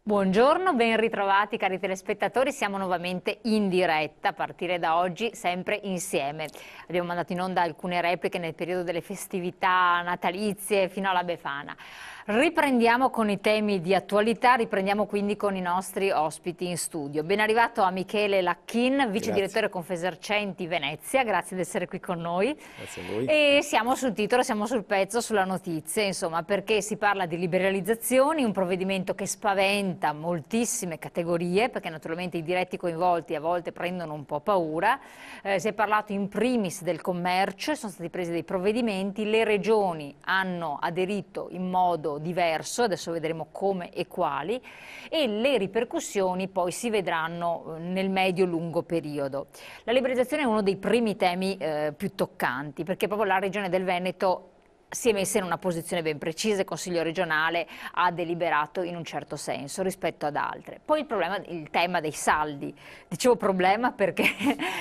Buongiorno, ben ritrovati cari telespettatori, siamo nuovamente in diretta a partire da oggi sempre insieme. Abbiamo mandato in onda alcune repliche nel periodo delle festività natalizie fino alla Befana. Riprendiamo con i temi di attualità, riprendiamo quindi con i nostri ospiti in studio. Ben arrivato a Michele Lacchin, vice direttore Confesercenti Venezia, grazie di essere qui con noi. Grazie a voi. E siamo sul titolo, siamo sul pezzo, sulla notizia, insomma, perché si parla di liberalizzazioni, un provvedimento che spaventa moltissime categorie, perché naturalmente i diretti coinvolti a volte prendono un po' paura. Si è parlato in primis del commercio, sono stati presi dei provvedimenti, le regioni hanno aderito in modo diverso, adesso vedremo come e quali, e le ripercussioni poi si vedranno nel medio-lungo periodo. La liberalizzazione è uno dei primi temi più toccanti, perché proprio la regione del Veneto si è messa in una posizione ben precisa, il Consiglio regionale ha deliberato in un certo senso rispetto ad altre. Poi il tema dei saldi, dicevo problema perché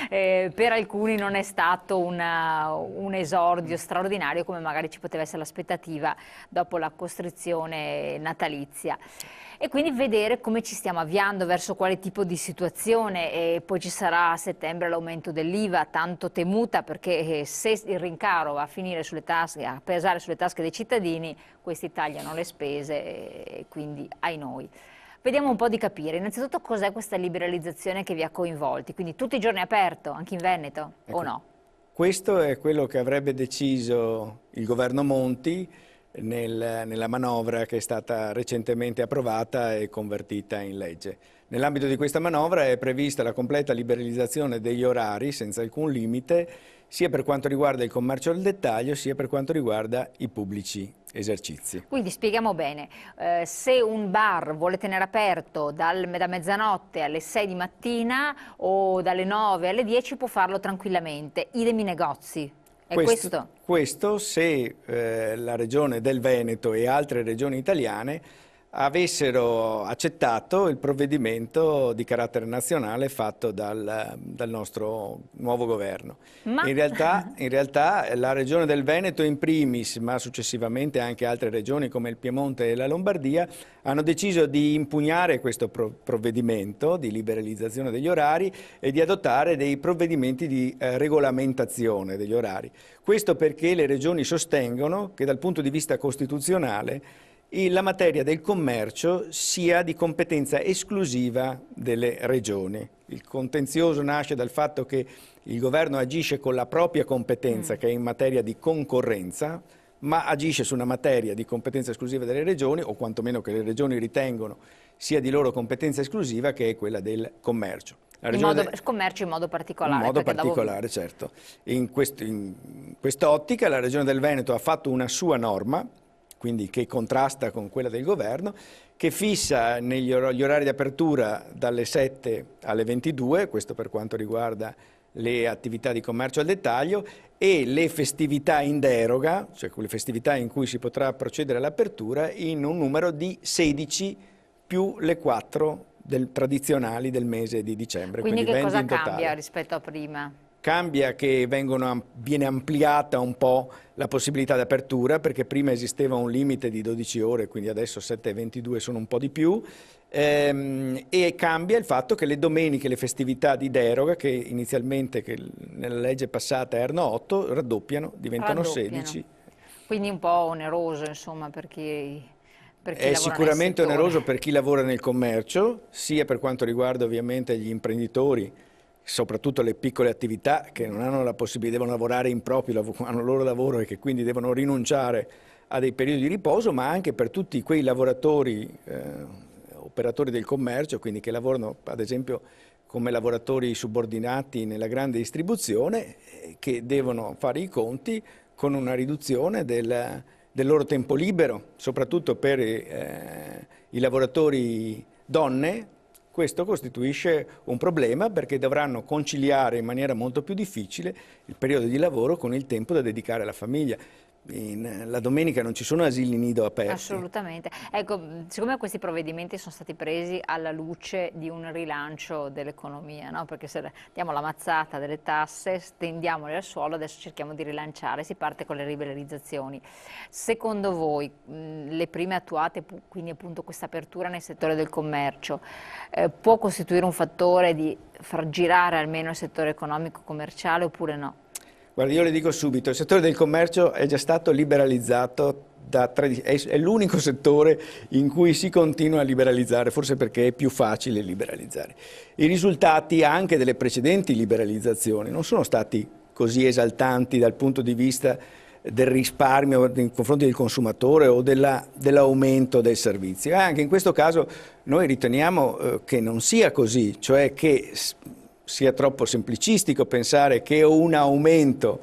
per alcuni non è stato un esordio straordinario come magari ci poteva essere l'aspettativa dopo la costrizione natalizia. E quindi vedere come ci stiamo avviando, verso quale tipo di situazione, e poi ci sarà a settembre l'aumento dell'IVA, tanto temuta, perché se il rincaro va a finire sulle tasche, a pesare sulle tasche dei cittadini, questi tagliano le spese e quindi ai noi. Vediamo un po' di capire, innanzitutto cos'è questa liberalizzazione che vi ha coinvolti, quindi tutti i giorni aperto, anche in Veneto, Ecco, o no? questo è quello che avrebbe deciso il governo Monti nella manovra che è stata recentemente approvata e convertita in legge. Nell'ambito di questa manovra è prevista la completa liberalizzazione degli orari senza alcun limite, sia per quanto riguarda il commercio al dettaglio, sia per quanto riguarda i pubblici esercizi. Quindi spieghiamo bene, se un bar vuole tenere aperto da mezzanotte alle 6 di mattina o dalle 9 alle 10 può farlo tranquillamente, idem i negozi. È questo? Questo se la regione del Veneto e altre regioni italiane avessero accettato il provvedimento di carattere nazionale fatto dal nostro nuovo governo. Ma... In realtà la regione del Veneto in primis, ma successivamente anche altre regioni come il Piemonte e la Lombardia, hanno deciso di impugnare questo provvedimento di liberalizzazione degli orari e di adottare dei provvedimenti di regolamentazione degli orari. Questo perché le regioni sostengono che dal punto di vista costituzionale la materia del commercio sia di competenza esclusiva delle regioni. Il contenzioso nasce dal fatto che il governo agisce con la propria competenza, che è in materia di concorrenza, ma agisce su una materia di competenza esclusiva delle regioni, o quantomeno che le regioni ritengono sia di loro competenza esclusiva, che è quella del commercio. Commercio in modo particolare. In modo particolare, certo. In quest'ottica la Regione del Veneto ha fatto una sua norma, quindi che contrasta con quella del governo, che fissa gli orari di apertura dalle 7 alle 22, questo per quanto riguarda le attività di commercio al dettaglio, e le festività in deroga, cioè quelle festività in cui si potrà procedere all'apertura, in un numero di 16 più le 4 tradizionali del mese di dicembre. Quindi che cosa cambia totale rispetto a prima? Cambia che viene ampliata un po' la possibilità di apertura, perché prima esisteva un limite di 12 ore, quindi adesso 7:22 sono un po' di più, e cambia il fatto che le domeniche, le festività di deroga, che inizialmente nella legge passata erano 8, diventano 16. Quindi un po' oneroso, insomma, per chi è sicuramente oneroso per chi lavora nel commercio, sia per quanto riguarda ovviamente gli imprenditori, soprattutto le piccole attività che non hanno la possibilità, devono lavorare in proprio, hanno il loro lavoro e che quindi devono rinunciare a dei periodi di riposo, ma anche per tutti quei lavoratori, operatori del commercio, quindi che lavorano ad esempio come lavoratori subordinati nella grande distribuzione, che devono fare i conti con una riduzione del loro tempo libero, soprattutto per i lavoratori donne. Questo costituisce un problema perché dovranno conciliare in maniera molto più difficile il periodo di lavoro con il tempo da dedicare alla famiglia. la domenica non ci sono asili nido aperti. Assolutamente. Ecco, siccome questi provvedimenti sono stati presi alla luce di un rilancio dell'economia, no? Perché se diamo la mazzata delle tasse, stendiamole al suolo, adesso cerchiamo di rilanciare, si parte con le liberalizzazioni. Secondo voi, le prime attuate, quindi appunto questa apertura nel settore del commercio, può costituire un fattore di far girare almeno il settore economico-commerciale oppure no? Guarda, io le dico subito, il settore del commercio è già stato liberalizzato è l'unico settore in cui si continua a liberalizzare, forse perché è più facile liberalizzare. I risultati anche delle precedenti liberalizzazioni non sono stati così esaltanti dal punto di vista del risparmio nei confronti del consumatore o dell'aumento dei servizi. Anche in questo caso noi riteniamo che non sia così, cioè che sia troppo semplicistico pensare che un aumento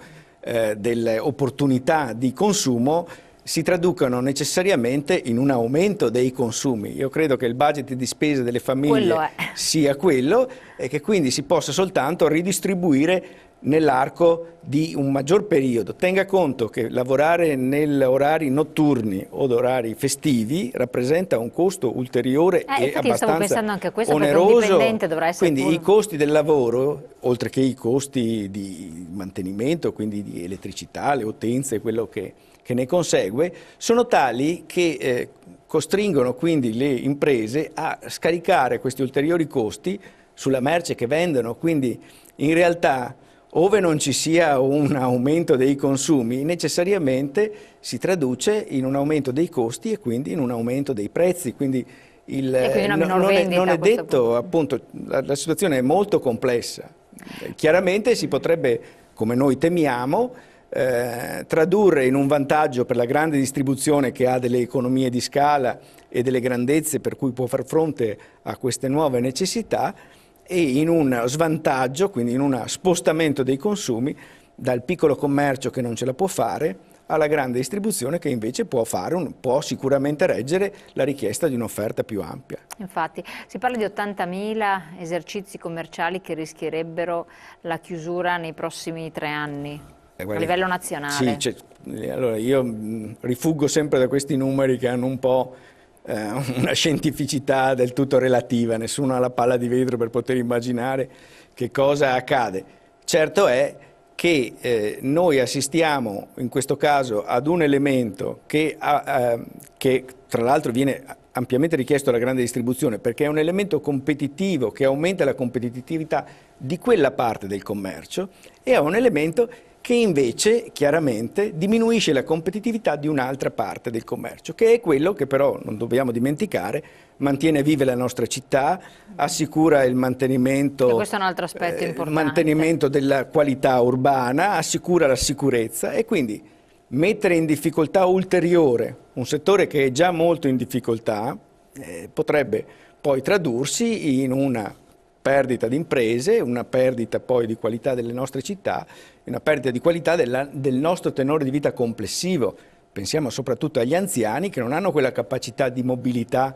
delle opportunità di consumo si traducano necessariamente in un aumento dei consumi. Io credo che il budget di spesa delle famiglie sia quello e che quindi si possa soltanto ridistribuire nell'arco di un maggior periodo. Tenga conto che lavorare negli orari notturni o orari festivi rappresenta un costo ulteriore e abbastanza anche questo, oneroso, dovrà essere quindi i costi del lavoro, oltre che i costi di mantenimento, quindi di elettricità, le utenze, quello che ne consegue, sono tali che costringono quindi le imprese a scaricare questi ulteriori costi sulla merce che vendono, quindi in realtà ove non ci sia un aumento dei consumi, necessariamente si traduce in un aumento dei costi e quindi in un aumento dei prezzi. Quindi non è detto, appunto, la situazione è molto complessa. Chiaramente si potrebbe, come noi temiamo, tradurre in un vantaggio per la grande distribuzione che ha delle economie di scala e delle grandezze per cui può far fronte a queste nuove necessità, e in un svantaggio, quindi in un spostamento dei consumi dal piccolo commercio che non ce la può fare alla grande distribuzione che invece può sicuramente reggere la richiesta di un'offerta più ampia. Infatti si parla di 80.000 esercizi commerciali che rischierebbero la chiusura nei prossimi 3 anni a livello nazionale. Sì, allora io rifuggo sempre da questi numeri che hanno un po' una scientificità del tutto relativa, nessuno ha la palla di vetro per poter immaginare che cosa accade. Certo è che noi assistiamo in questo caso ad un elemento che tra l'altro viene ampiamente richiesto alla grande distribuzione perché è un elemento competitivo che aumenta la competitività di quella parte del commercio e è un elemento che invece chiaramente diminuisce la competitività di un'altra parte del commercio, che è quello che però, non dobbiamo dimenticare, mantiene vive la nostra città, assicura il mantenimento, questo è un altro aspetto importante. Mantenimento della qualità urbana, assicura la sicurezza e quindi mettere in difficoltà ulteriore un settore che è già molto in difficoltà potrebbe poi tradursi in una perdita di imprese, una perdita poi di qualità delle nostre città, una perdita di qualità del nostro tenore di vita complessivo. Pensiamo soprattutto agli anziani che non hanno quella capacità di mobilità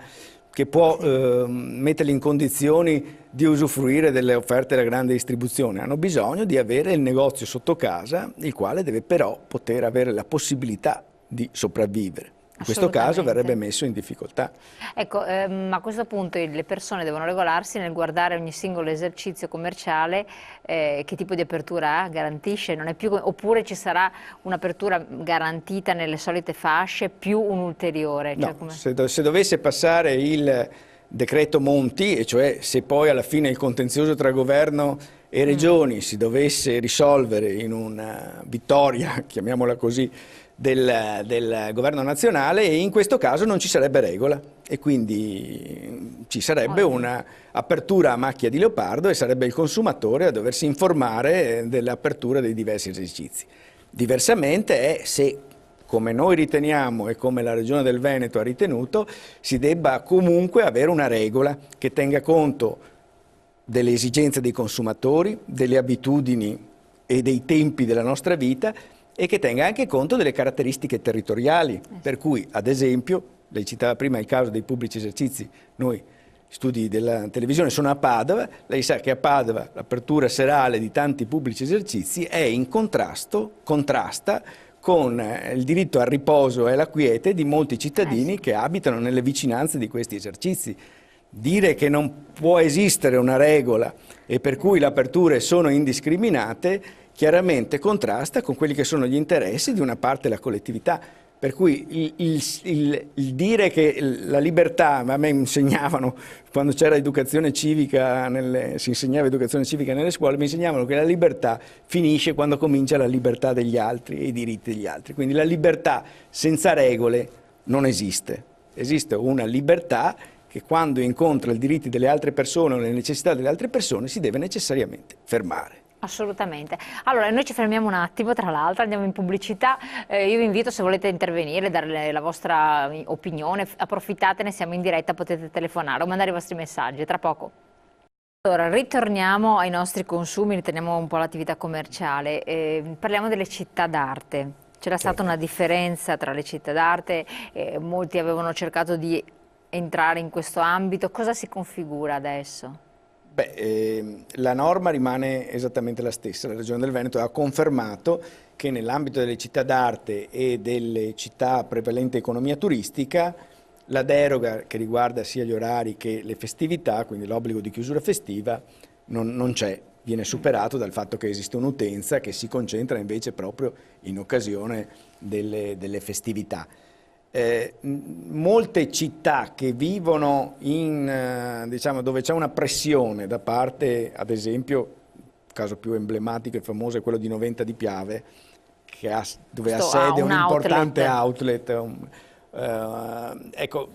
che può metterli in condizioni di usufruire delle offerte della grande distribuzione. Hanno bisogno di avere il negozio sotto casa, il quale deve però poter avere la possibilità di sopravvivere. In questo caso verrebbe messo in difficoltà. Ecco, ma a questo punto le persone devono regolarsi nel guardare ogni singolo esercizio commerciale, che tipo di apertura ha, garantisce, non è più, oppure ci sarà un'apertura garantita nelle solite fasce più un ulteriore? No, Cioè se dovesse passare il decreto Monti, e cioè se poi alla fine il contenzioso tra governo e regioni si dovesse risolvere in una vittoria, chiamiamola così, del governo nazionale, e in questo caso non ci sarebbe regola e quindi ci sarebbe un'apertura a macchia di leopardo e sarebbe il consumatore a doversi informare dell'apertura dei diversi esercizi. Diversamente è se, come noi riteniamo e come la Regione del Veneto ha ritenuto, si debba comunque avere una regola che tenga conto delle esigenze dei consumatori, delle abitudini e dei tempi della nostra vita e che tenga anche conto delle caratteristiche territoriali, per cui ad esempio, lei citava prima il caso dei pubblici esercizi, noi studi della televisione sono a Padova, lei sa che a Padova l'apertura serale di tanti pubblici esercizi è in contrasta con il diritto al riposo e alla quiete di molti cittadini che abitano nelle vicinanze di questi esercizi. Dire che non può esistere una regola e per cui le aperture sono indiscriminate chiaramente contrasta con quelli che sono gli interessi di una parte della collettività. Per cui il dire che la libertà, a me insegnavano, quando c'era educazione civica, si insegnava educazione civica nelle scuole, mi insegnavano che la libertà finisce quando comincia la libertà degli altri e i diritti degli altri. Quindi la libertà senza regole non esiste. Esiste una libertà che quando incontra i diritti delle altre persone o le necessità delle altre persone si deve necessariamente fermare. Assolutamente. Allora, noi ci fermiamo un attimo, tra l'altro, andiamo in pubblicità. Io vi invito, se volete intervenire, dare la vostra opinione, approfittatene, siamo in diretta, potete telefonare o mandare i vostri messaggi, tra poco. Allora, ritorniamo ai nostri consumi, riteniamo un po' l'attività commerciale, parliamo delle città d'arte. C'era stata una differenza tra le città d'arte, molti avevano cercato di entrare in questo ambito, cosa si configura adesso? Beh, la norma rimane esattamente la stessa. La Regione del Veneto ha confermato che nell'ambito delle città d'arte e delle città a prevalente economia turistica la deroga che riguarda sia gli orari che le festività, quindi l'obbligo di chiusura festiva, non c'è, viene superato dal fatto che esiste un'utenza che si concentra invece proprio in occasione delle festività. Molte città che vivono diciamo, dove c'è una pressione da parte, ad esempio, il caso più emblematico e famoso è quello di Noventa di Piave, dove ha sede un importante outlet. Ecco,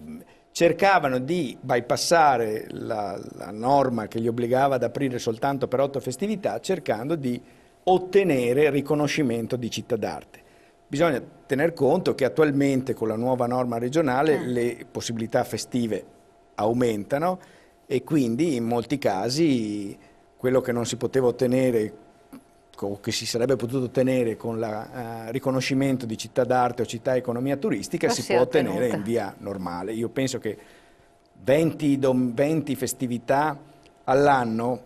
cercavano di bypassare la norma che li obbligava ad aprire soltanto per 8 festività, cercando di ottenere riconoscimento di città d'arte. Bisogna tener conto che attualmente con la nuova norma regionale le possibilità festive aumentano e quindi in molti casi quello che non si poteva ottenere o che si sarebbe potuto ottenere con il riconoscimento di città d'arte o città economia turistica si può ottenere in via normale. Io penso che 20 festività all'anno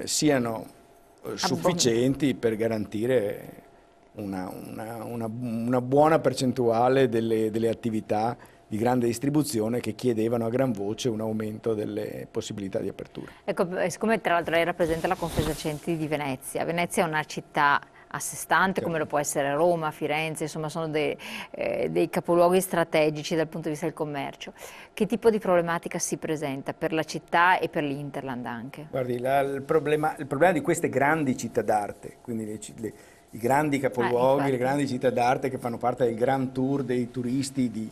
siano sufficienti per garantire una buona percentuale delle attività di grande distribuzione che chiedevano a gran voce un aumento delle possibilità di apertura. Ecco, siccome tra l'altro lei rappresenta la Confesercenti di Venezia, Venezia è una città a sé stante, come lo può essere Roma, Firenze, insomma sono dei capoluoghi strategici dal punto di vista del commercio. Che tipo di problematica si presenta per la città e per l'Interland anche? Guardi, il problema di queste grandi città d'arte, quindi i grandi capoluoghi, le grandi città d'arte che fanno parte del Grand Tour dei turisti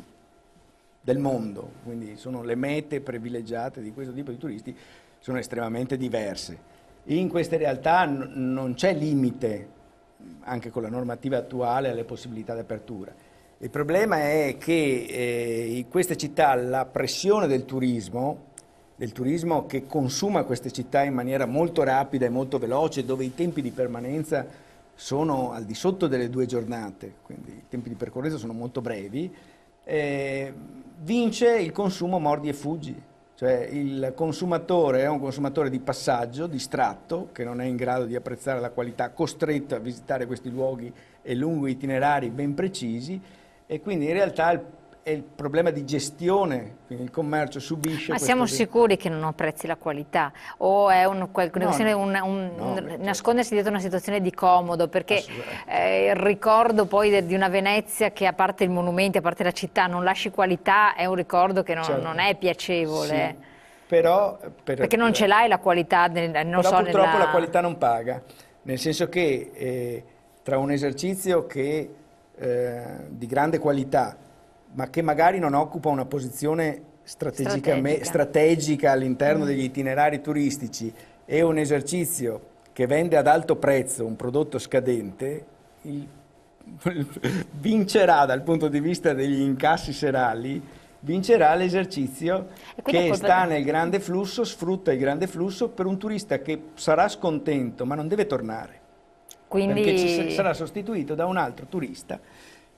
del mondo, quindi sono le mete privilegiate di questo tipo di turisti, sono estremamente diverse. In queste realtà non c'è limite, anche con la normativa attuale, alle possibilità di apertura. Il problema è che in queste città la pressione del turismo che consuma queste città in maniera molto rapida e molto veloce, dove i tempi di permanenza sono al di sotto delle 2 giornate, quindi i tempi di percorrenza sono molto brevi, vince il consumo mordi e fuggi, cioè il consumatore è un consumatore di passaggio, distratto, che non è in grado di apprezzare la qualità, costretto a visitare questi luoghi e lungo itinerari ben precisi, e quindi in realtà è il problema di gestione, quindi il commercio subisce. Ma siamo sicuri che non apprezzi la qualità o è nascondersi dietro una situazione di comodo? Perché il ricordo poi di una Venezia che, a parte i monumenti, a parte la città, non lasci qualità, è un ricordo che non è piacevole. Sì, perché non ce l'hai la qualità, purtroppo la qualità non paga, nel senso che tra un esercizio di grande qualità, ma che magari non occupa una posizione strategica all'interno degli itinerari turistici, e un esercizio che vende ad alto prezzo un prodotto scadente, vincerà dal punto di vista degli incassi serali, vincerà l'esercizio che sta nel grande flusso, sfrutta il grande flusso per un turista che sarà scontento ma non deve tornare, perché sarà sostituito da un altro turista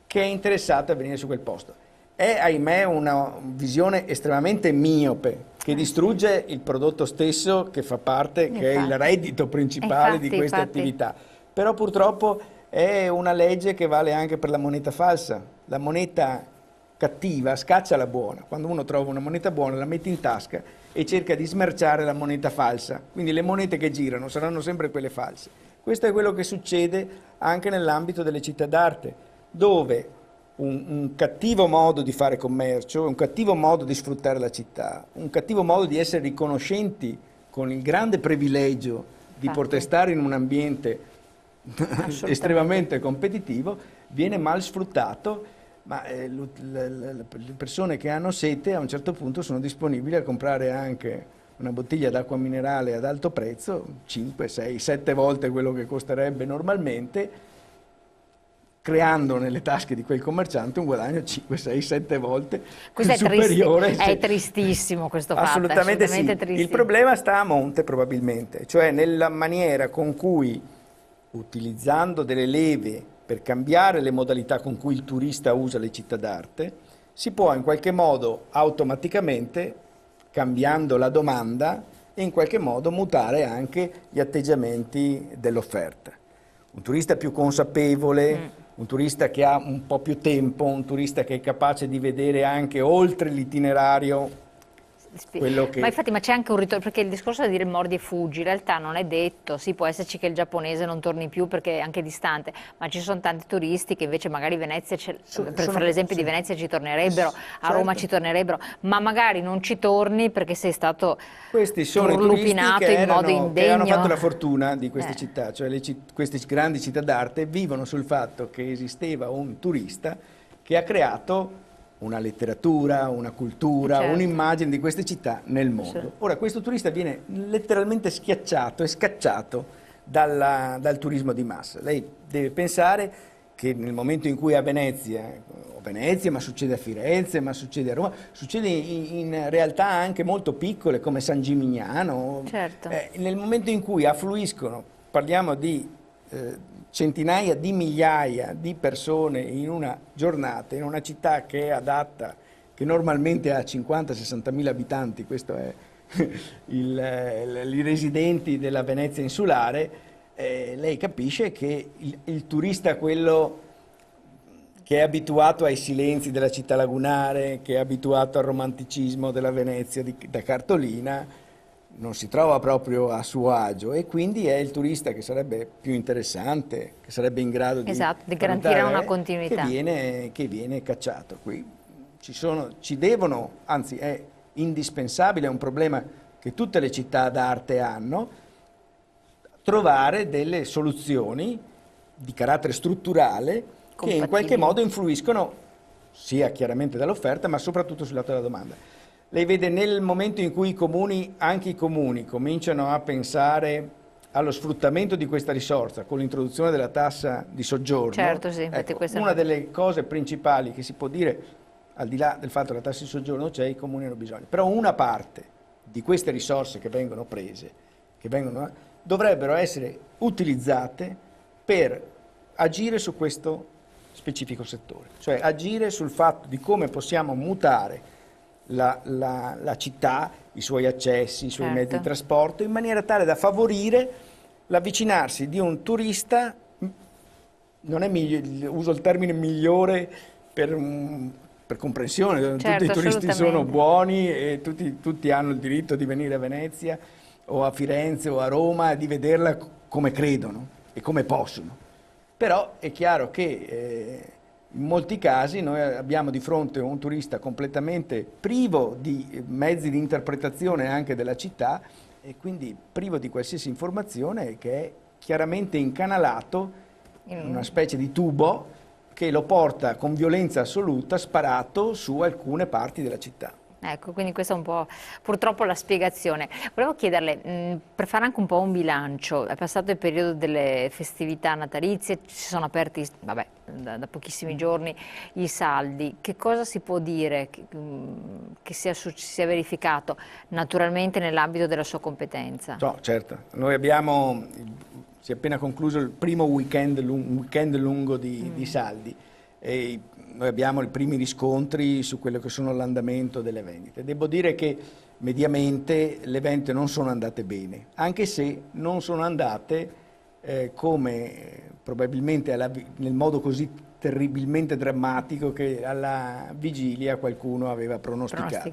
che è interessato a venire su quel posto. È, ahimè, una visione estremamente miope, che distrugge il prodotto stesso che fa parte, che è il reddito principale di queste attività. Però purtroppo è una legge che vale anche per la moneta falsa. La moneta cattiva scaccia la buona. Quando uno trova una moneta buona la mette in tasca e cerca di smerciare la moneta falsa. Quindi le monete che girano saranno sempre quelle false. Questo è quello che succede anche nell'ambito delle città d'arte, dove un cattivo modo di fare commercio, un cattivo modo di sfruttare la città, un cattivo modo di essere riconoscenti con il grande privilegio di poter stare in un ambiente estremamente competitivo, viene mal sfruttato, ma le persone che hanno sete a un certo punto sono disponibili a comprare anche una bottiglia d'acqua minerale ad alto prezzo, 5, 6, 7 volte quello che costerebbe normalmente, creando nelle tasche di quel commerciante un guadagno 5, 6, 7 volte superiore. È tristissimo questo fatto, assolutamente sì. tristissimo. Il problema sta a monte probabilmente, cioè nella maniera con cui, utilizzando delle leve per cambiare le modalità con cui il turista usa le città d'arte, si può in qualche modo automaticamente, cambiando la domanda, e in qualche modo mutare anche gli atteggiamenti dell'offerta. Un turista più consapevole, un turista che ha un po' più tempo, un turista che è capace di vedere anche oltre l'itinerario quello che... Ma infatti c'è anche un ritorno, perché il discorso da dire mordi e fuggi, in realtà non è detto, sì può esserci che il giapponese non torni più perché è anche distante, ma ci sono tanti turisti che invece magari Venezia, per fare l'esempio di Venezia ci tornerebbero, a Roma ci tornerebbero, ma magari non ci torni perché sei stato turlupinato in modo indegno. Che hanno fatto la fortuna di queste città, cioè queste grandi città d'arte vivono sul fatto che esisteva un turista che ha creato una letteratura, una cultura, un'immagine di queste città nel mondo. Ora questo turista viene letteralmente schiacciato e scacciato dal turismo di massa. Lei deve pensare che nel momento in cui a Venezia, ma succede a Firenze, ma succede a Roma, succede in realtà anche molto piccole come San Gimignano, nel momento in cui affluiscono, parliamo di centinaia di migliaia di persone in una giornata, in una città che è adatta, che normalmente ha 50-60 mila abitanti, questo è i residenti della Venezia insulare, lei capisce che il turista, quello che è abituato ai silenzi della città lagunare, che è abituato al romanticismo della Venezia da cartolina, non si trova proprio a suo agio, e quindi è il turista che sarebbe più interessante, che sarebbe in grado di garantire una continuità, che viene cacciato. Qui ci devono, anzi è indispensabile, è un problema che tutte le città d'arte hanno, trovare delle soluzioni di carattere strutturale che in qualche modo influiscono sia chiaramente dall'offerta, ma soprattutto sul lato della domanda. Lei vede, nel momento in cui anche i comuni cominciano a pensare allo sfruttamento di questa risorsa con l'introduzione della tassa di soggiorno, una delle cose principali che si può dire, al di là del fatto che la tassa di soggiorno c'è, i comuni hanno bisogno, però una parte di queste risorse che vengono prese, dovrebbero essere utilizzate per agire su questo specifico settore, cioè agire sul fatto di come possiamo mutare la città, i suoi accessi, i suoi mezzi di trasporto, in maniera tale da favorire l'avvicinarsi di un turista, non è uso il termine migliore per comprensione, tutti i turisti sono buoni e tutti hanno il diritto di venire a Venezia o a Firenze o a Roma e di vederla come credono e come possono. Però è chiaro che in molti casi noi abbiamo di fronte un turista completamente privo di mezzi di interpretazione anche della città e quindi privo di qualsiasi informazione, che è chiaramente incanalato in una specie di tubo che lo porta con violenza assoluta sparato su alcune parti della città. Ecco, quindi questa è un po' purtroppo la spiegazione. Volevo chiederle, per fare anche un po' un bilancio, è passato il periodo delle festività natalizie, si sono aperti, vabbè, da pochissimi giorni i saldi. Che cosa si può dire che sia verificato naturalmente nell'ambito della sua competenza? No, certo, noi si è appena concluso il primo weekend lungo di saldi. E noi abbiamo i primi riscontri su quello che sono l'andamento delle vendite. Devo dire che mediamente le vendite non sono andate bene, anche se non sono andate come probabilmente nel modo così terribilmente drammatico che alla vigilia qualcuno aveva pronosticato.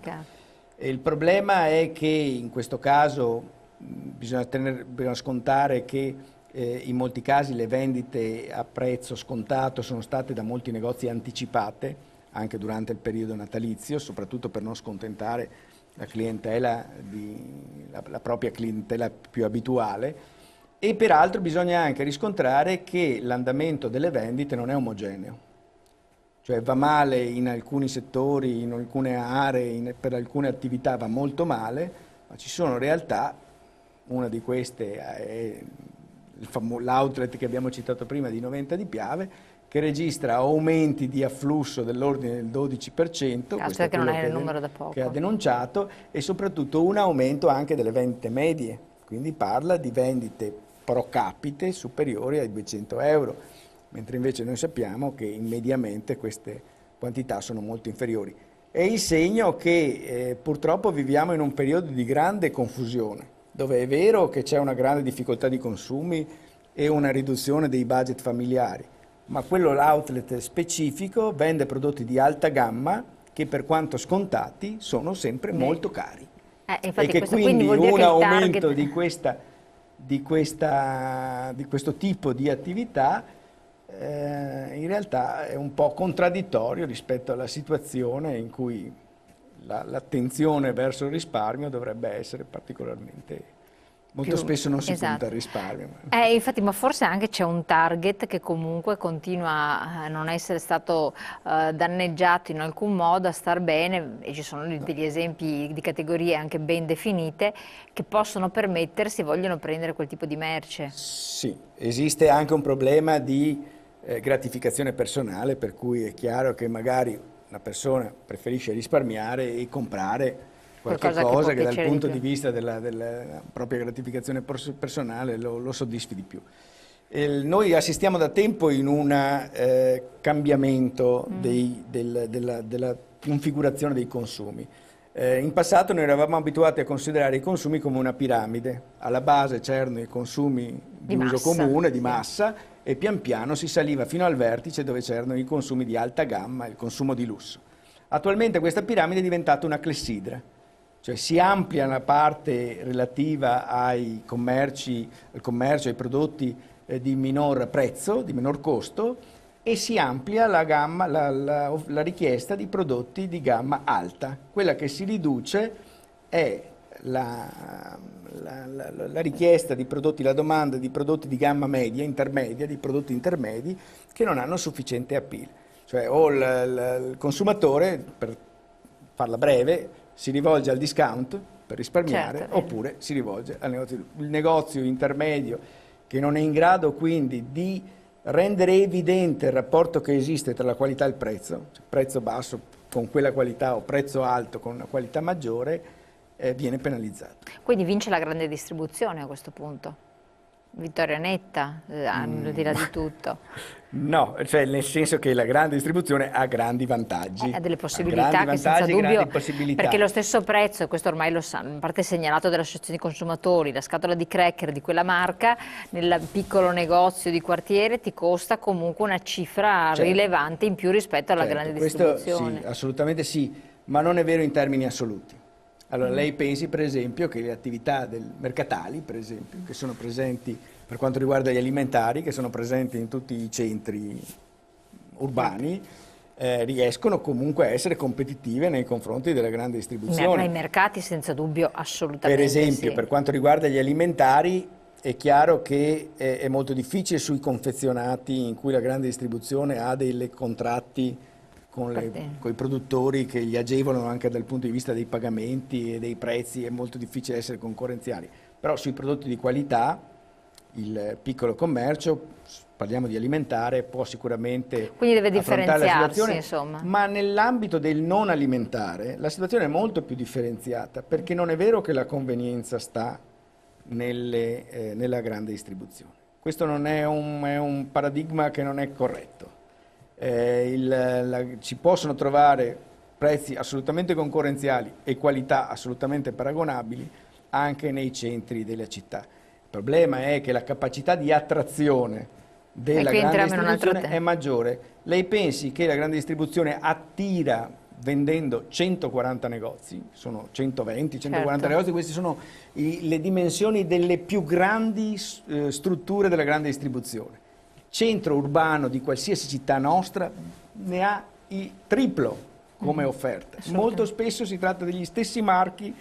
E il problema è che in questo caso bisogna scontare che in molti casi le vendite a prezzo scontato sono state da molti negozi anticipate anche durante il periodo natalizio, soprattutto per non scontentare la clientela, la propria clientela più abituale. E peraltro bisogna anche riscontrare che l'andamento delle vendite non è omogeneo, cioè va male in alcuni settori, in alcune aree, per alcune attività va molto male, ma ci sono realtà, una di queste è l'outlet che abbiamo citato prima di Noventa di Piave, che registra aumenti di afflusso dell'ordine del 12%, questo è quello che ha denunciato, e soprattutto un aumento anche delle vendite medie, quindi parla di vendite pro capite superiori ai 200 euro, mentre invece noi sappiamo che mediamente queste quantità sono molto inferiori. È il segno che purtroppo viviamo in un periodo di grande confusione, dove è vero che c'è una grande difficoltà di consumi e una riduzione dei budget familiari, ma quello l'outlet specifico vende prodotti di alta gamma che per quanto scontati sono sempre molto cari. E che quindi un aumento di questo tipo di attività in realtà è un po' contraddittorio rispetto alla situazione in cui l'attenzione verso il risparmio dovrebbe essere particolarmente... Molto spesso non si punta al risparmio. Infatti, ma forse anche c'è un target che comunque continua a non essere stato danneggiato in alcun modo, a star bene, e ci sono degli esempi di categorie anche ben definite che possono permettersi, vogliono prendere quel tipo di merce. Sì, esiste anche un problema di gratificazione personale, per cui è chiaro che magari una persona preferisce risparmiare e comprare qualche cosa che dal punto di vista della propria gratificazione personale lo soddisfi di più. Noi assistiamo da tempo in un cambiamento della configurazione dei consumi. In passato noi eravamo abituati a considerare i consumi come una piramide. Alla base c'erano i consumi di uso comune, di massa, e pian piano si saliva fino al vertice dove c'erano i consumi di alta gamma, il consumo di lusso. Attualmente questa piramide è diventata una clessidra. Cioè si amplia la parte relativa al commercio, ai prodotti di minor prezzo, di minor costo, e si amplia la richiesta di prodotti di gamma alta. Quella che si riduce è la richiesta di prodotti, la domanda di prodotti di gamma media, intermedia, di prodotti intermedi che non hanno sufficiente appeal. Cioè o il consumatore, per farla breve, si rivolge al discount per risparmiare, oppure si rivolge al negozio. Il negozio intermedio che non è in grado quindi di rendere evidente il rapporto che esiste tra la qualità e il prezzo, cioè prezzo basso con quella qualità o prezzo alto con una qualità maggiore, viene penalizzato. Quindi vince la grande distribuzione a questo punto? Vittoria netta, al di là di tutto? No, cioè nel senso che la grande distribuzione ha grandi vantaggi. Ha delle possibilità che senza dubbio, perché lo stesso prezzo, e questo ormai lo sanno, in parte segnalato dall'associazione dei consumatori, la scatola di cracker di quella marca nel piccolo negozio di quartiere ti costa comunque una cifra rilevante in più rispetto alla grande distribuzione. Questo sì, assolutamente sì, ma non è vero in termini assoluti. Allora lei pensi per esempio che le attività del mercatali, per esempio, che sono presenti per quanto riguarda gli alimentari, che sono presenti in tutti i centri urbani, riescono comunque a essere competitive nei confronti della grande distribuzione. Nei mercati senza dubbio, assolutamente. Per esempio, per quanto riguarda gli alimentari, è chiaro che è molto difficile sui confezionati in cui la grande distribuzione ha dei contratti con i produttori che gli agevolano anche dal punto di vista dei pagamenti e dei prezzi, è molto difficile essere concorrenziali. Però sui prodotti di qualità il piccolo commercio, parliamo di alimentare, può sicuramente affrontare la situazione, insomma. Ma nell'ambito del non alimentare la situazione è molto più differenziata, perché non è vero che la convenienza sta nella grande distribuzione. Questo non è un paradigma che non è corretto. Ci possono trovare prezzi assolutamente concorrenziali e qualità assolutamente paragonabili anche nei centri della città. Il problema è che la capacità di attrazione della qui grande entriamo in un altro distribuzione è maggiore. Lei pensi che la grande distribuzione attira vendendo 140 negozi, sono 120, 140 Certo. negozi, queste sono le dimensioni delle più grandi strutture della grande distribuzione. Il centro urbano di qualsiasi città nostra ne ha il triplo come offerta. Molto spesso si tratta degli stessi marchi,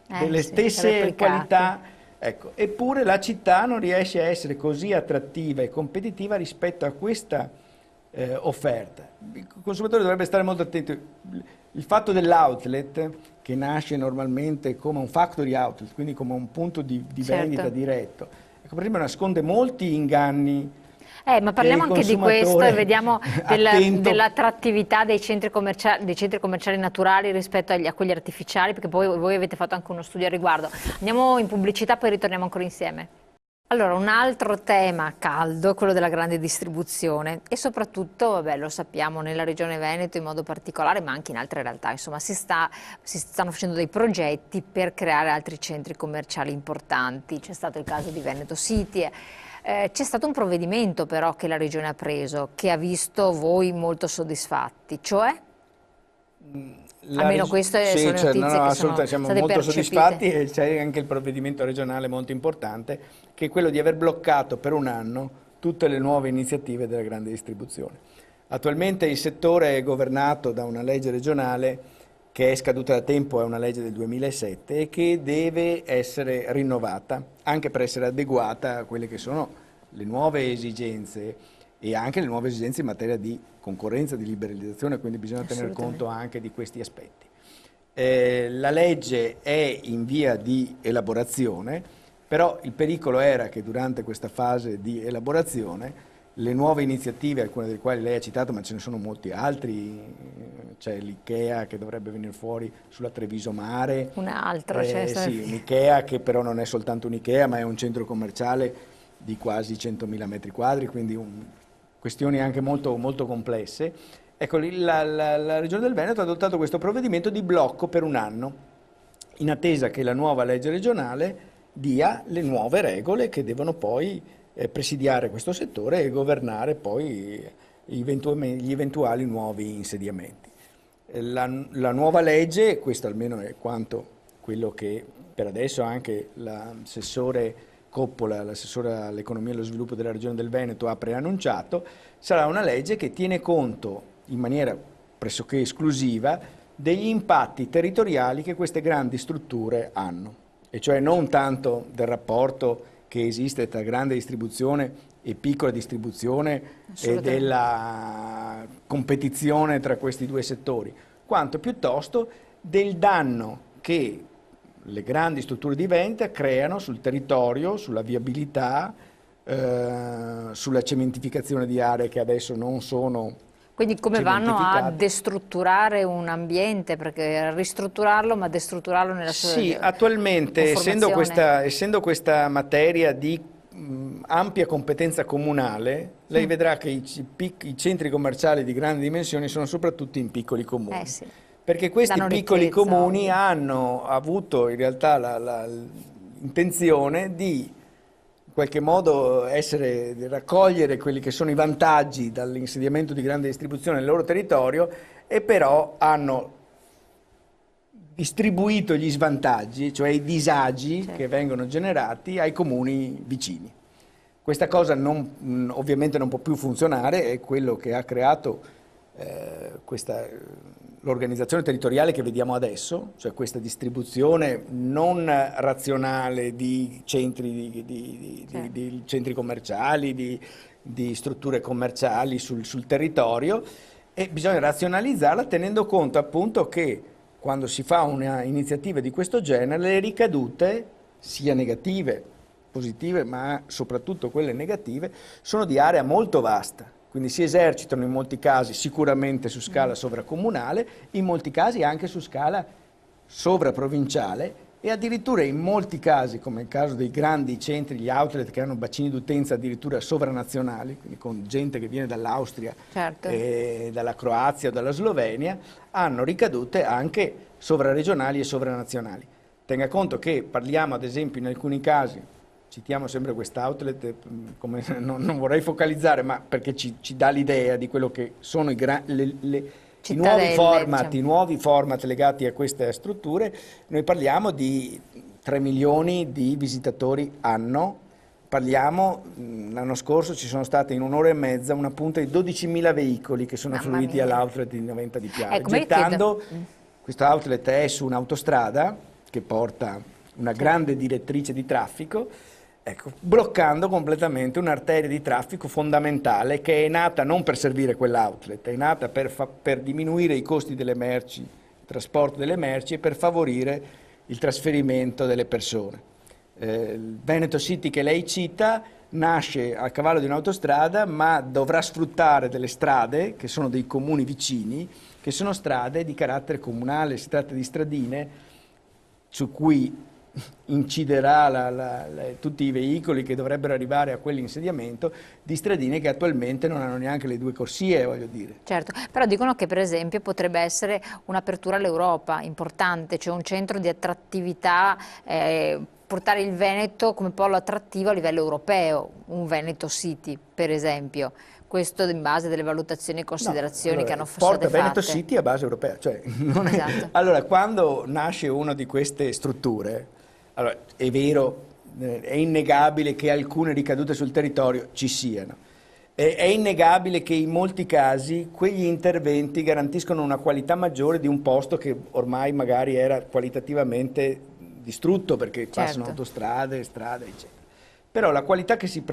delle sì, stesse replicati. qualità. Ecco, eppure la città non riesce a essere così attrattiva e competitiva rispetto a questa offerta. Il consumatore dovrebbe stare molto attento. Il fatto dell'outlet, che nasce normalmente come un factory outlet, quindi come un punto di vendita diretto, ecco, per esempio nasconde molti inganni. Ma parliamo anche di questo e vediamo dell'attrattività dei centri commerciali naturali rispetto a quelli artificiali, perché poi voi avete fatto anche uno studio a riguardo. Andiamo in pubblicità, poi ritorniamo ancora insieme. Allora, un altro tema caldo, quello della grande distribuzione e soprattutto, vabbè, lo sappiamo, nella regione Veneto in modo particolare, ma anche in altre realtà, insomma, si stanno facendo dei progetti per creare altri centri commerciali importanti. C'è stato il caso di Veneto City. C'è stato un provvedimento però che la regione ha preso, che ha visto voi molto soddisfatti, cioè? Almeno queste sono le notizie che sono siamo state molto percepite. soddisfatti, e c'è anche il provvedimento regionale molto importante, che è quello di aver bloccato per un anno tutte le nuove iniziative della grande distribuzione. Attualmente il settore è governato da una legge regionale che è scaduta da tempo, è una legge del 2007 e che deve essere rinnovata, anche per essere adeguata a quelle che sono le nuove esigenze e anche le nuove esigenze in materia di concorrenza, di liberalizzazione, quindi bisogna tener conto anche di questi aspetti. La legge è in via di elaborazione, però il pericolo era che durante questa fase di elaborazione le nuove iniziative, alcune delle quali lei ha citato, ma ce ne sono molti altri, c'è l'IKEA che dovrebbe venire fuori sulla Treviso Mare. Un altro, sì, un IKEA che però non è soltanto un IKEA, ma è un centro commerciale di quasi 100.000 metri quadri, quindi questioni anche molto, molto complesse. Ecco, la Regione del Veneto ha adottato questo provvedimento di blocco per un anno, in attesa che la nuova legge regionale dia le nuove regole che devono poi presidiare questo settore e governare poi gli eventuali nuovi insediamenti. La nuova legge, questo almeno è quanto quello che per adesso anche l'assessore Coppola, l'assessore all'economia e allo sviluppo della Regione del Veneto, ha preannunciato, sarà una legge che tiene conto in maniera pressoché esclusiva degli impatti territoriali che queste grandi strutture hanno, e cioè non tanto del rapporto che esiste tra grande distribuzione e piccola distribuzione e della competizione tra questi due settori, quanto piuttosto del danno che le grandi strutture di vendita creano sul territorio, sulla viabilità, sulla cementificazione di aree che adesso non sono. Quindi come vanno a destrutturare un ambiente, perché ristrutturarlo ma destrutturarlo nella sua Sì, attualmente essendo questa materia di ampia competenza comunale, lei vedrà che i centri commerciali di grandi dimensioni sono soprattutto in piccoli comuni. Sì. Perché questi piccoli comuni hanno avuto in realtà l'intenzione di in qualche modo raccogliere quelli che sono i vantaggi dall'insediamento di grande distribuzione nel loro territorio, e però hanno distribuito gli svantaggi, cioè i disagi che vengono generati ai comuni vicini. Questa cosa ovviamente non può più funzionare, è quello che ha creato l'organizzazione territoriale che vediamo adesso, cioè questa distribuzione non razionale di centri, di centri commerciali, di strutture commerciali sul territorio, e bisogna razionalizzarla tenendo conto appunto che quando si fa una iniziativa di questo genere le ricadute, sia negative, positive, ma soprattutto quelle negative, sono di area molto vasta. Quindi si esercitano in molti casi sicuramente su scala sovracomunale, in molti casi anche su scala sovraprovinciale, e addirittura in molti casi, come il caso dei grandi centri, gli outlet che hanno bacini d'utenza addirittura sovranazionali, quindi con gente che viene dall'Austria, dalla Croazia o dalla Slovenia, hanno ricadute anche sovraregionali e sovranazionali. Tenga conto che parliamo ad esempio in alcuni casi citiamo sempre quest'outlet, come non vorrei focalizzare, ma perché ci dà l'idea di quello che sono i nuovi format legati a queste strutture. Noi parliamo di 3 milioni di visitatori anno, l'anno scorso ci sono state in un'ora e mezza una punta di 12.000 veicoli che sono affluiti all'outlet di Noventa di Piave, gettando, questo outlet è su un'autostrada che porta una grande direttrice di traffico, ecco, bloccando completamente un'arteria di traffico fondamentale che è nata non per servire quell'outlet, è nata per diminuire i costi delle merci, il trasporto delle merci e per favorire il trasferimento delle persone. Il Veneto City che lei cita nasce a cavallo di un'autostrada, ma dovrà sfruttare delle strade che sono dei comuni vicini, che sono strade di carattere comunale, si tratta di stradine su cui inciderà tutti i veicoli che dovrebbero arrivare a quell'insediamento, di stradine che attualmente non hanno neanche le 2 corsie, voglio dire. Certo, però dicono che per esempio potrebbe essere un'apertura all'Europa importante, cioè un centro di attrattività, portare il Veneto come polo attrattivo a livello europeo, un Veneto City per esempio. Questo in base delle valutazioni e considerazioni che hanno state fatte. Porta Veneto City a base europea. Cioè, esatto. Allora, quando nasce una di queste strutture, allora, è vero, è innegabile che alcune ricadute sul territorio ci siano. È innegabile che in molti casi quegli interventi garantiscono una qualità maggiore di un posto che ormai magari era qualitativamente distrutto perché passano autostrade, strade, eccetera. Però la qualità che si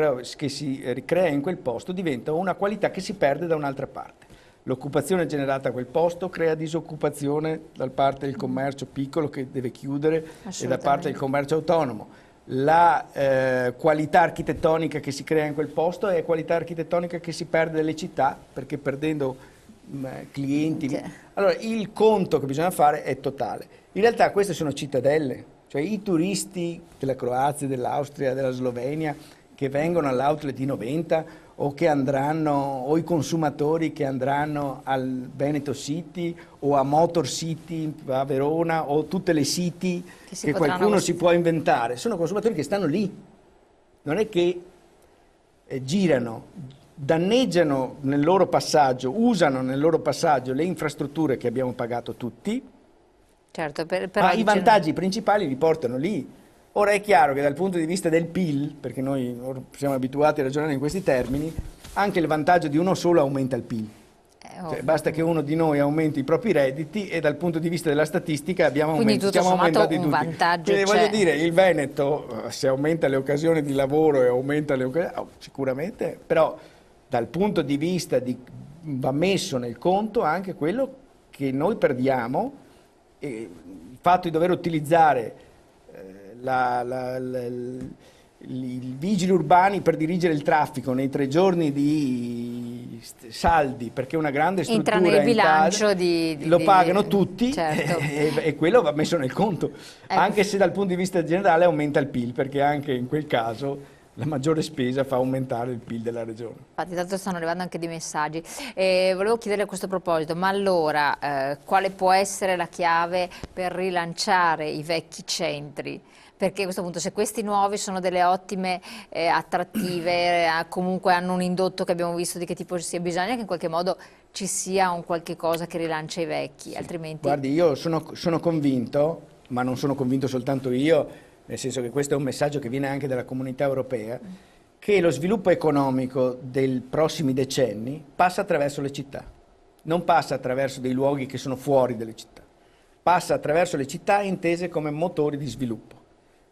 ricrea in quel posto diventa una qualità che si perde da un'altra parte. L'occupazione generata a quel posto crea disoccupazione da parte del commercio piccolo che deve chiudere e da parte del commercio autonomo. La qualità architettonica che si crea in quel posto è qualità architettonica che si perde dalle città, perché perdendo clienti. Allora il conto che bisogna fare è totale. In realtà queste sono cittadelle, cioè i turisti della Croazia, dell'Austria, della Slovenia che vengono all'outlet di Noventa o che andranno, o i consumatori che andranno al Veneto City o a Motor City a Verona o tutte le City che qualcuno si può inventare, sono consumatori che stanno lì, non è che girano, danneggiano nel loro passaggio, usano nel loro passaggio le infrastrutture che abbiamo pagato tutti, certo, ma i vantaggi principali li portano lì. Ora è chiaro che dal punto di vista del PIL, perché noi siamo abituati a ragionare in questi termini, anche il vantaggio di uno solo aumenta il PIL. Cioè, basta che uno di noi aumenti i propri redditi e dal punto di vista della statistica siamo aumentati tutti. Vantaggio. Quindi voglio dire, il Veneto, se aumenta le occasioni di lavoro e aumenta le occasioni, sicuramente, però dal punto di vista va messo nel conto anche quello che noi perdiamo, il fatto di dover utilizzare i vigili urbani per dirigere il traffico nei 3 giorni di saldi, perché una grande struttura entra nel bilancio lo pagano tutti, certo. e quello va messo nel conto, anche se dal punto di vista generale aumenta il PIL, perché anche in quel caso la maggiore spesa fa aumentare il PIL della regione. Infatti, tanto stanno arrivando anche dei messaggi. Volevo chiedere a questo proposito, ma allora quale può essere la chiave per rilanciare i vecchi centri? Perché a questo punto, se questi nuovi sono delle ottime attrattive, comunque hanno un indotto che abbiamo visto di che tipo sia, bisogna che in qualche modo ci sia un qualche cosa che rilancia i vecchi, sì. Altrimenti... Guardi, io sono convinto, ma non sono convinto soltanto io, nel senso che questo è un messaggio che viene anche dalla comunità europea, che lo sviluppo economico dei prossimi decenni passa attraverso le città, non passa attraverso dei luoghi che sono fuori dalle città, passa attraverso le città intese come motori di sviluppo.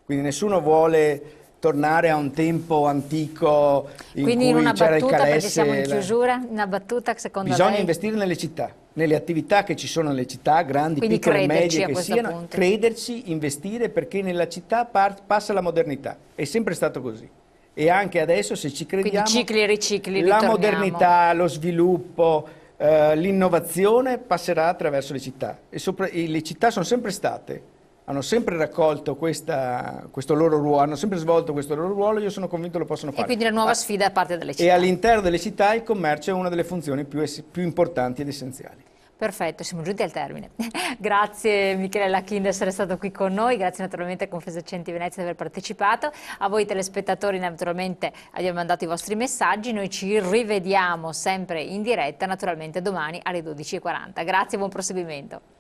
Quindi nessuno vuole tornare a un tempo antico in Quindi cui in una c'era il battuta, calesse. Perché siamo in chiusura, una battuta secondo Bisogna lei? investire nelle città, nelle attività che ci sono nelle città, grandi, quindi piccole, medie che siano, punto. Crederci, investire, perché nella città passa la modernità, è sempre stato così. E anche adesso, se ci crediamo, quindi cicli e ricicli, la modernità, lo sviluppo, l'innovazione passerà attraverso le città. E le città sono sempre state, hanno sempre raccolto questo loro ruolo, hanno sempre svolto questo loro ruolo, io sono convinto lo possono fare. E quindi la nuova sfida parte dalle città. E all'interno delle città il commercio è una delle funzioni più importanti ed essenziali. Perfetto, siamo giunti al termine. Grazie Michele Lachin di essere stato qui con noi, grazie naturalmente a Confesercenti Venezia di aver partecipato, a voi telespettatori naturalmente abbiamo mandato i vostri messaggi, noi ci rivediamo sempre in diretta naturalmente domani alle 12:40. Grazie e buon proseguimento.